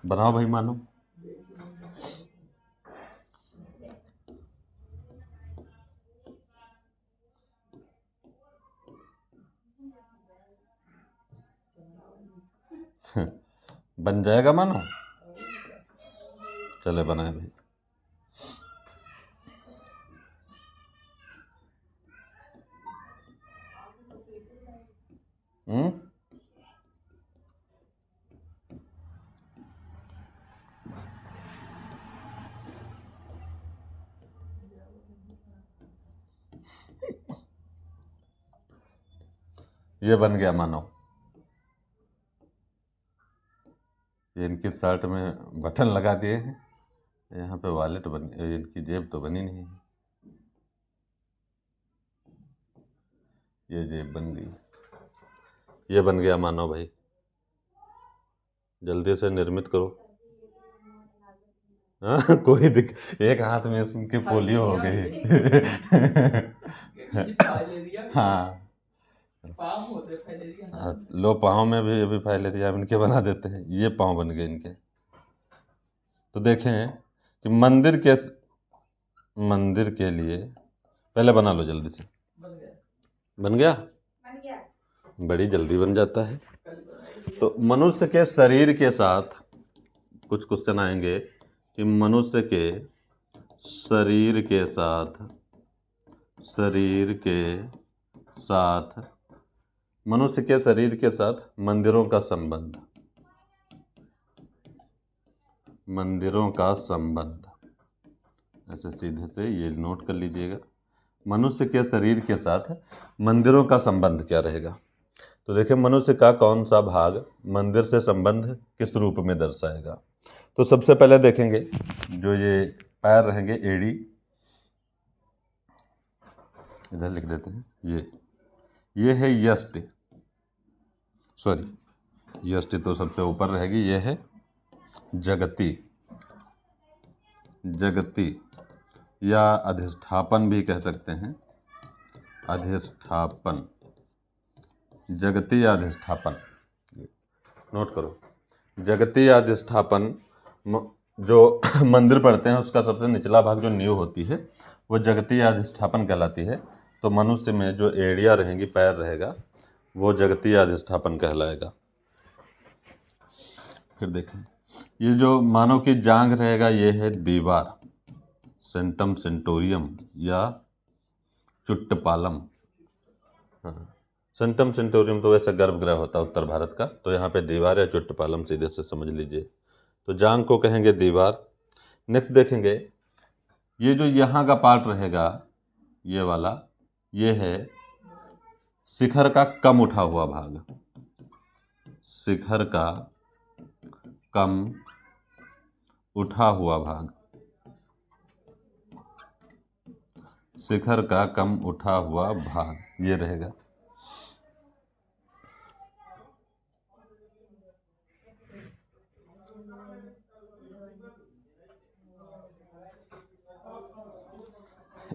बनाओ भाई मानो। बन जाएगा मानो। चले बनाए भाई। ये बन गया मानो। ये इनकी शर्ट में बटन लगा दिए हैं, यहाँ पे वॉलेट बन, इनकी जेब तो बनी नहीं है। ये जेब बन गई। ये बन गया मानो भाई। जल्दी से निर्मित करो। हाँ कोई एक हाथ में इसके पोलियो हो गई। हाँ लो, पाँव में भी अभी फाइलेरिया इनके बना देते हैं। ये पाँव बन गए इनके। तो देखें कि मंदिर के लिए पहले बना लो जल्दी से। बन गया। बड़ी जल्दी बन जाता है। तो मनुष्य के शरीर के साथ कुछ क्वेश्चन आएंगे कि मनुष्य के शरीर के साथ मनुष्य के शरीर के साथ मंदिरों का संबंध। ऐसे सीधे से ये नोट कर लीजिएगा। मनुष्य के शरीर के साथ मंदिरों का संबंध क्या रहेगा। तो देखिए मनुष्य का कौन सा भाग मंदिर से संबंध किस रूप में दर्शाएगा। तो सबसे पहले देखेंगे जो ये पैर रहेंगे, एड़ी, इधर लिख देते हैं। ये है यष्टि, सॉरी यष्टि तो सबसे ऊपर रहेगी। ये है जगती या अधिष्ठापन भी कह सकते हैं। अधिष्ठापन, जगती या अधिष्ठापन, नोट करो। जगती या अधिष्ठापन जो मंदिर पढ़ते हैं उसका सबसे निचला भाग जो नींव होती है वो जगती या अधिष्ठापन कहलाती है। तो मनुष्य में जो एड़ियाँ रहेंगी, पैर रहेगा, वो जगती या अधिष्ठापन कहलाएगा। फिर देखें ये जो मानव की जांघ रहेगा, ये है दीवार, सेंटम सेंटोरियम या चुट्टपालम। हाँ, सेंटम सेंटोरियम तो वैसे गर्भगृह होता है उत्तर भारत का, तो यहाँ पे दीवार या चुट्टपालम सीधे से समझ लीजिए। तो जांघ को कहेंगे दीवार। नेक्स्ट देखेंगे ये जो यहाँ का पार्ट रहेगा, ये वाला, ये है शिखर का कम उठा हुआ भाग। शिखर का कम उठा हुआ भाग, शिखर का कम उठा हुआ भाग ये रहेगा।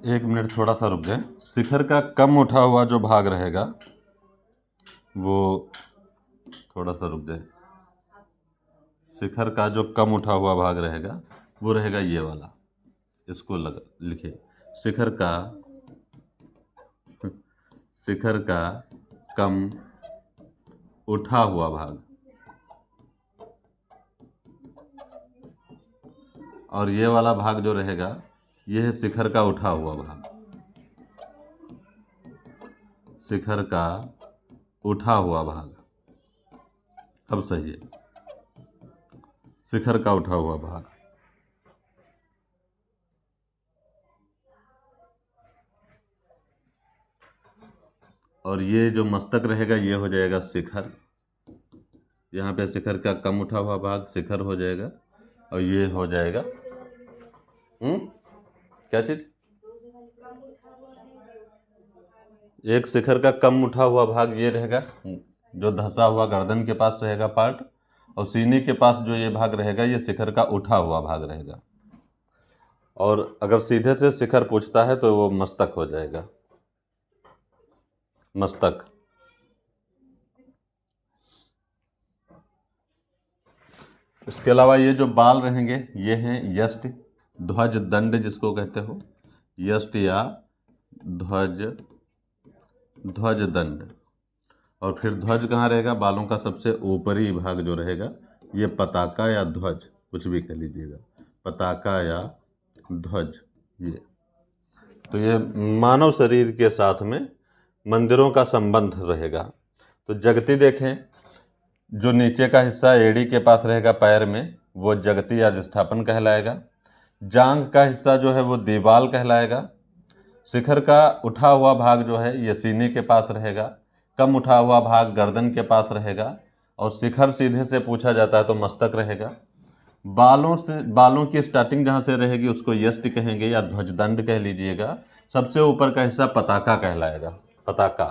एक मिनट थोड़ा सा रुक जाए। शिखर का कम उठा हुआ जो भाग रहेगा वो, थोड़ा सा रुक जाए। शिखर का जो कम उठा हुआ भाग रहेगा वो रहेगा ये वाला, इसको लिखिए। शिखर का कम उठा हुआ भाग, और ये वाला भाग जो रहेगा ये है शिखर का उठा हुआ भाग। शिखर का उठा हुआ भाग, अब सही है, शिखर का उठा हुआ भाग। और ये जो मस्तक रहेगा ये हो जाएगा शिखर। यहाँ पे शिखर का कम उठा हुआ भाग शिखर हो जाएगा, और ये हो जाएगा क्या चीज, एक शिखर का कम उठा हुआ भाग ये रहेगा जो धंसा हुआ गर्दन के पास रहेगा पार्ट, और सीने के पास जो ये भाग रहेगा ये शिखर का उठा हुआ भाग रहेगा। और अगर सीधे से शिखर पूछता है तो वो मस्तक हो जाएगा, मस्तक। इसके अलावा ये जो बाल रहेंगे ये हैं यष्ट, ध्वज, दंड जिसको कहते हो, यष्ट या ध्वज, ध्वज दंड। और फिर ध्वज कहाँ रहेगा, बालों का सबसे ऊपरी भाग जो रहेगा ये पताका या ध्वज, कुछ भी कह लीजिएगा, पताका या ध्वज। ये तो ये मानव शरीर के साथ में मंदिरों का संबंध रहेगा। तो जगती देखें, जो नीचे का हिस्सा एड़ी के पास रहेगा पैर में, वो जगती अधिष्ठापन कहलाएगा। जांघ का हिस्सा जो है वो दीवाल कहलाएगा। शिखर का उठा हुआ भाग जो है ये सीने के पास रहेगा। कम उठा हुआ भाग गर्दन के पास रहेगा। और शिखर सीधे से पूछा जाता है तो मस्तक रहेगा। बालों की स्टार्टिंग जहाँ से रहेगी उसको यष्ट कहेंगे या ध्वजदंड कह लीजिएगा। सबसे ऊपर का हिस्सा पताका कहलाएगा, पताका।